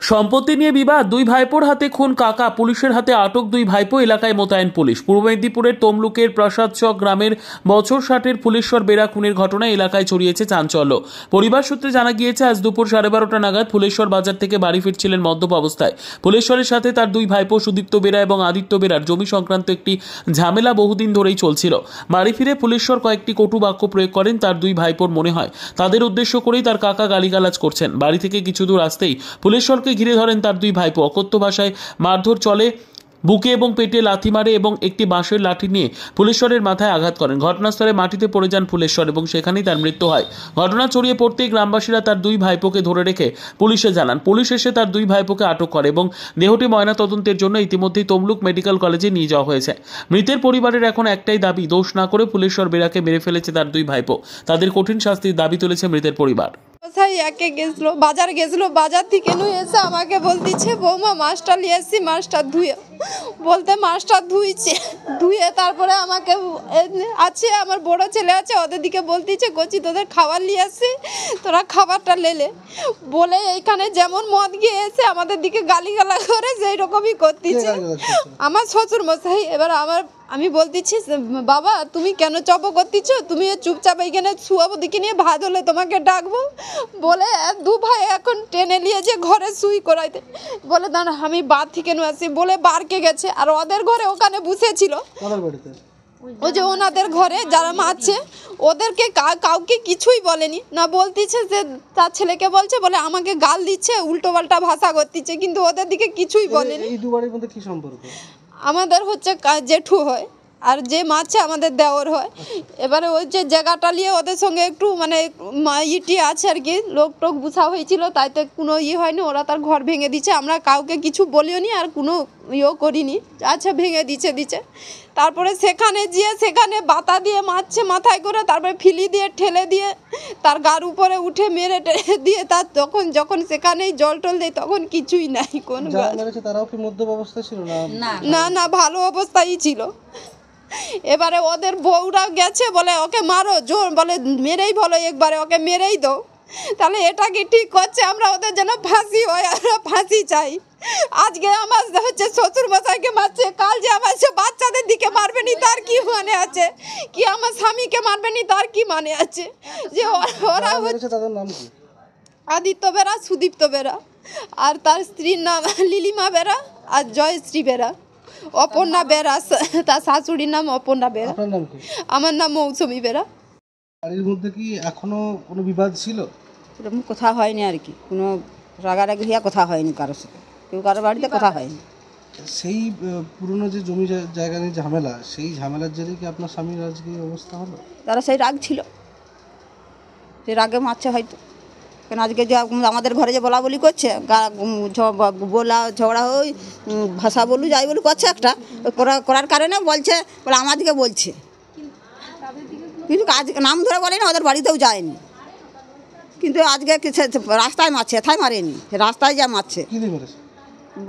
সম্পত্তি নিয়ে বিবাদ, দুই ভাইপোর হাতে খুন কাকা, পুলিশের হাতে আটক দুই ভাইপো, এলাকায় মোতায়েন পুলিশ। পূর্ব মেদিনীপুরের তমলুকের প্রসাদচক গ্রামের বছর 60-এর ফুলেশ্বর বেরা খুনের ঘটনায় এলাকায় ছড়িয়েছে চাঞ্চল্য। পরিবার সূত্রে জানা গিয়েছে, আজ দুপুর 12:30 নাগাদ ফুলেশ্বর বাজার থেকে বাড়ি ফিরছিলেন মদ্যপ অবস্থায়। ফুলেশ্বরের সাথে তার দুই ভাইপো সুদীপ্ত বেরা এবং আদিত্য বেরার জমি সংক্রান্ত একটি ঝামেলা বহুদিন ধরেই চলছিল। বাড়ি ফিরে ফুলেশ্বর কয়েকটি কটু বাক্য প্রয়োগ করেন। তার দুই ভাইপোর মনে হয় তাদের উদ্দেশ্য করেই তার কাকা গালিগালাজ করছেন। বাড়ি থেকে কিছু দূর আসতেই ফুলেশ্বরকে ঘিরে ধরেন তার দুই ভাইপো। অকথ্য ভাষায় মারধর চলে, বুকে এবং পেটে লাথি মারে এবং একটি বাঁশের লাঠি নিয়ে ফুলেশ্বরের মাথায় আঘাত করেন। ঘটনাস্থলে মাটিতে পড়ে যান ফুলেশ্বর এবং সেখানেই তার মৃত্যু হয়। ঘটনা ছড়িয়ে পড়তেই গ্রামবাসীরা তার দুই ভাইপোকে ধরে রেখে পুলিশে জানান। পুলিশ এসে তার দুই ভাইপোকে আটক করে এবং দেহটি ময়নাতদন্তের জন্য ইতিমধ্যেই তমলুক মেডিকেল কলেজে নিয়ে যাওয়া হয়েছে। মৃতের পরিবারের এখন একটাই দাবি, দোষ না করে ফুলেশ্বর বেরাকে মেরে ফেলেছে তার দুই ভাইপো। তাদের কঠিন শাস্তির দাবি তুলেছে মৃতের পরিবার। একে গেছিল বাজার থেকে নিয়ে এসে আমাকে বলতেছে, বৌমা মাছটা নিয়ে এসছি, মাছটা ধুয়ে বলতে মাছটা ধুয়ে তারপরে আমাকে আছে আমার বড় ছেলে আছে, ওদের দিকে বলতেছে, কচি তোদের খাবার নিয়ে আসছি, তোরা খাবারটা লেলে বলে এইখানে যেমন মদ গিয়ে এসে আমাদের দিকে গালিগালা করে সেই রকমই করতেছে আমার শ্বশুর মশাই। এবার আমি বলতেছি, বাবা তুমি কেন চপ করতেছ, তুমি চুপচাপ এইখানে শুয়াবো, দিকে নিয়ে ভাত হলে তোমাকে ডাকবো বলে দু ভাই এখন টেনে নিয়ে যে ঘরে শুই করাইতে বলে, দাঁড়া আমি বার থেকে নিয়ে আসি বলে বারকে গেছে। আর ওদের ঘরে ওখানে বসেছিল, ওই যে ওনাদের ঘরে যারা মারছে ওদেরকে কাউকে কিছুই বলেনি না, বলতেছে যে তার ছেলেকে বলছে বলে আমাকে গাল দিচ্ছে, উল্টো পাল্টা ভাষা করতেছে, কিন্তু ওদের দিকে কিছুই বলেনি। এই দুবারের মধ্যে কি সম্পর্ক? আমাদের হচ্ছে জেঠু হয় আর যে মাছে আমাদের দেওর হয়। এবারে ওই যে জায়গাটা নিয়ে ওদের সঙ্গে একটু মানে ইটি আছে আর কি, লোক টোক বুঝা হয়েছিল, তাইতে কোনো হয়নি, ওরা তার ঘর ভেঙে দিচ্ছে, আমরা কাউকে কিছু বলিও নি আর কোনো করিনি, আচ্ছা ভেঙে দিচ্ছে। তারপরে সেখানে বাতা দিয়ে মারছে মাথায় করে, তারপরে ফিলি দিয়ে ঠেলে দিয়ে তার গার উপরে উঠে মেরে দিয়ে তার যখন সেখানেই জল টল দেয় তখন কিছুই নাই। কোন তারাও কি মদ্যপ অবস্থায় ছিল? না ভালো অবস্থায় ছিল। এবারে ওদের বউরা গেছে বলে ওকে মারো, জোর বলে মেরেই বলো, একবারে ওকে মেরেই দাও, তাহলে এটা কি ঠিক করছে? আমরা ওদের যেন ফাঁসি হয়, আমরা ফাঁসি চাই। আজকে আমার হচ্ছে শ্বশুর মশাইকে মারছে, কাল যে আমার সে বাচ্চাদের দিকে মারবে নি তার কি মানে আছে, কি আমার স্বামীকে মারবে নি তার কি মানে আছে? যে ওরা হচ্ছে তাদের নাম কি? আদিত্য বেরা, সুদীপ্ত বেরা, আর তার স্ত্রীর নাম লিলিমা বেরা আর জয়শ্রী বেরা। অপর্ণা বেরা, তার শাশুড়ির নাম অপর্ণা বেরা। আমার নাম মৌসুমী বেরা। বাড়ির মধ্যে কি এখনো কোনো বিবাদ ছিল? এরকম কথা হয়নি আর কি, কোনো রাগারাগি হইয়া কথা হয়নি কারোর সাথে, কেউ কারোর বাড়িতে কথা হয়নি। সেই পুরনো যে জমি জায়গা নিয়ে ঝামেলা, সেই ঝামেলার জেরে কি আপনার স্বামীর আজকে এই অবস্থা হলো? তারা সেই রাগ ছিল, সেই রাগে মারছে হয়তো। কেন আজকে যে আমাদের ঘরে যে বলা বলি করছে, বলা ঝগড়া হই ভাষা বলু যাই বলু করছে একটা, করার কারণে বলছে বলে আমাদেরকে বলছে, কিন্তু আজ নাম ধরে বলেনি, ওদের বাড়িতেও যায়নি, কিন্তু আজকে রাস্তায় মারছে, এথায় মারেনি, রাস্তায় যা মারছে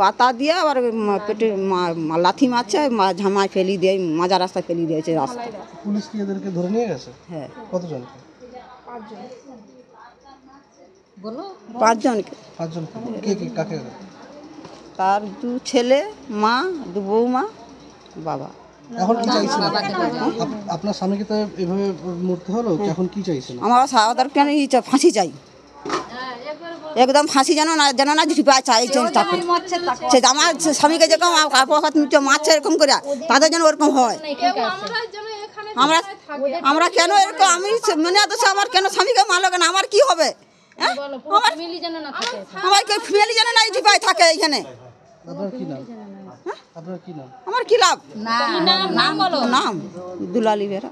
বাতা দিয়ে, আবার পেটে লাথি মারছে, ঝামায় ফেলি দিয়ে মাজা রাস্তায় ফেলি দিয়েছে রাস্তায়। পুলিশ কি এদেরকে ধরে নিয়ে গেছে? হ্যাঁ। কতজন? 5 জনকে। 5 জন? কে কাকে? তার 2 ছেলে, মা, 2 বৌমা, বাবা। এখন কি চাইছেন? আপনার স্বামীকে তো এভাবে মরতে হলো, এখন কি চাইছেন? আমার সাধারণ কেন ফাঁসি চাই, একদম ফাঁসি যেন না চাইছে তাকে। সে আমার স্বামীকে যেরকম মারছে এরকম করে, তাদের যেন ওরকম হয়। আমরা কেন এরকম, আমি মনে হচ্ছে আমার কেন স্বামীকে মারলো কেন, আমার কি হবে? আমার কেউ ফ্যামিলি যেন না ঢিপায় থাকে এইখানে। আমার কি লাভ? নাম দুলালী বেরা।